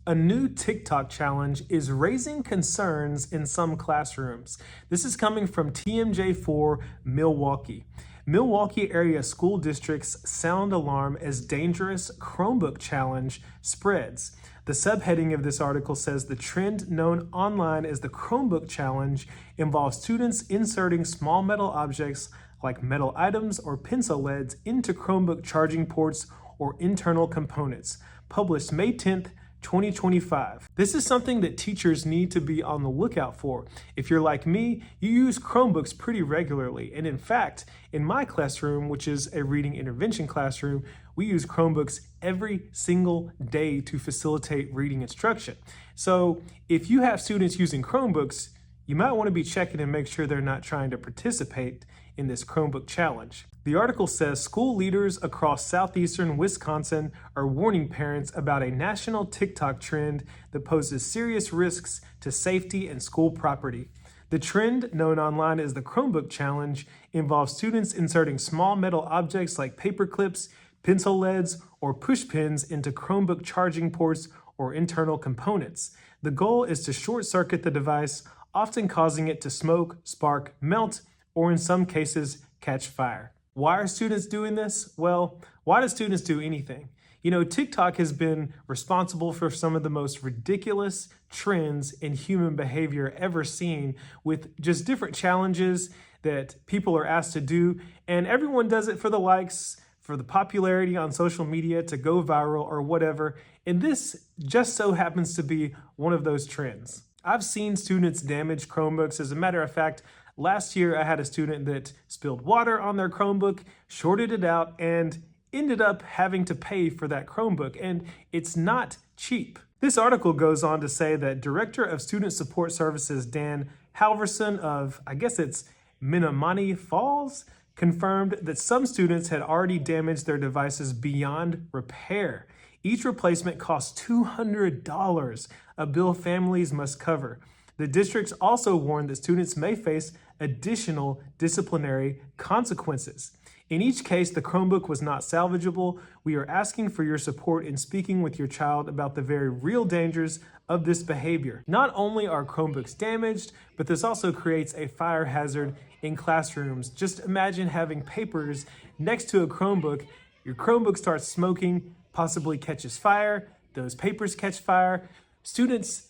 A new TikTok challenge is raising concerns in some classrooms. This is coming from TMJ4 Milwaukee. Milwaukee area school district's sound alarm as dangerous Chromebook challenge spreads. The subheading of this article says the trend known online as the Chromebook challenge involves students inserting small metal objects like metal items or pencil leads into Chromebook charging ports or internal components. Published May 10th, 2025. This is something that teachers need to be on the lookout for. If you're like me, you use Chromebooks pretty regularly. And in fact, in my classroom, which is a reading intervention classroom, we use Chromebooks every single day to facilitate reading instruction. So if you have students using Chromebooks, you might want to be checking and make sure they're not trying to participate in this Chromebook challenge. The article says school leaders across southeastern Wisconsin are warning parents about a national TikTok trend that poses serious risks to safety and school property. The trend, known online as the Chromebook challenge, involves students inserting small metal objects like paper clips, pencil leads, or push pins into Chromebook charging ports or internal components. The goal is to short circuit the device, often causing it to smoke, spark, melt, or in some cases, catch fire. Why are students doing this? Well, why do students do anything? You know, TikTok has been responsible for some of the most ridiculous trends in human behavior ever seen, with just different challenges that people are asked to do, and everyone does it for the likes, for the popularity on social media, to go viral or whatever, and this just so happens to be one of those trends. I've seen students damage Chromebooks. As a matter of fact, last year I had a student that spilled water on their Chromebook, shorted it out, and ended up having to pay for that Chromebook, and it's not cheap. This article goes on to say that Director of Student Support Services Dan Halverson of, I guess it's Menomonee Falls, confirmed that some students had already damaged their devices beyond repair. Each replacement costs $200, a bill families must cover. The districts also warned that students may face additional disciplinary consequences. In each case, the Chromebook was not salvageable. We are asking for your support in speaking with your child about the very real dangers of this behavior. Not only are Chromebooks damaged, but this also creates a fire hazard in classrooms. Just imagine having papers next to a Chromebook. Your Chromebook starts smoking, possibly catches fire. Those papers catch fire. Students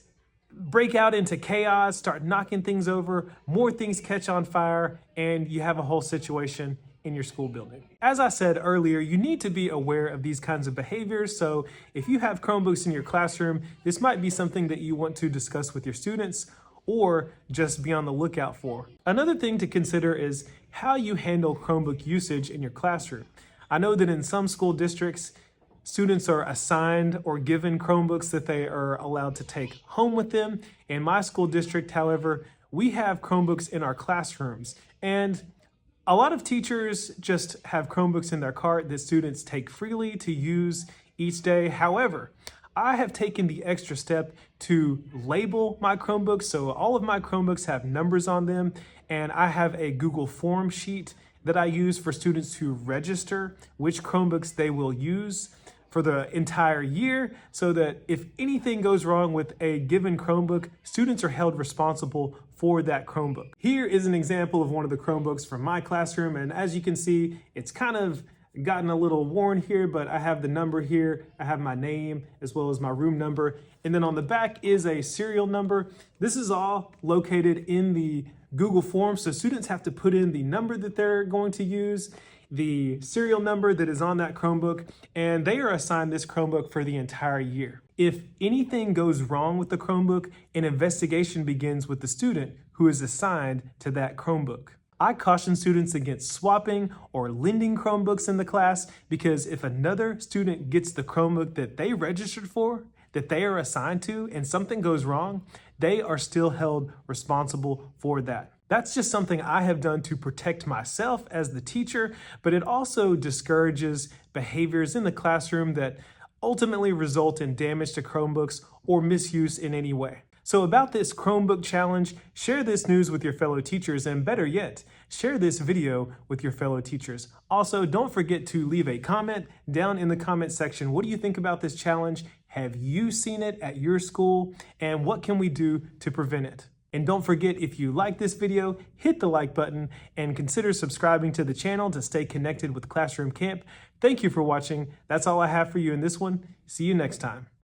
break out into chaos, start knocking things over, more things catch on fire, and you have a whole situation in your school building. As I said earlier, you need to be aware of these kinds of behaviors. So if you have Chromebooks in your classroom, this might be something that you want to discuss with your students or just be on the lookout for. Another thing to consider is how you handle Chromebook usage in your classroom. I know that in some school districts, students are assigned or given Chromebooks that they are allowed to take home with them. In my school district, however, we have Chromebooks in our classrooms, and a lot of teachers just have Chromebooks in their cart that students take freely to use each day. However, I have taken the extra step to label my Chromebooks. So all of my Chromebooks have numbers on them, and I have a Google form sheet that I use for students to register which Chromebooks they will use for the entire year, so that if anything goes wrong with a given Chromebook, students are held responsible for that Chromebook. Here is an example of one of the Chromebooks from my classroom, and as you can see, it's kind of gotten a little worn here, but I have the number here, I have my name as well as my room number, and then on the back is a serial number. This is all located in the Google form, so students have to put in the number that they're going to use, the serial number that is on that Chromebook, and they are assigned this Chromebook for the entire year. If anything goes wrong with the Chromebook, an investigation begins with the student who is assigned to that Chromebook. I caution students against swapping or lending Chromebooks in the class, because if another student gets the Chromebook that they registered for, that they are assigned to, and something goes wrong, they are still held responsible for that. That's just something I have done to protect myself as the teacher, but it also discourages behaviors in the classroom that ultimately result in damage to Chromebooks or misuse in any way. So about this Chromebook challenge, share this news with your fellow teachers, and better yet, share this video with your fellow teachers. Also, don't forget to leave a comment down in the comment section. What do you think about this challenge? Have you seen it at your school? And what can we do to prevent it? And don't forget, if you like this video, hit the like button and consider subscribing to the channel to stay connected with Classroom Camp. Thank you for watching. That's all I have for you in this one. See you next time.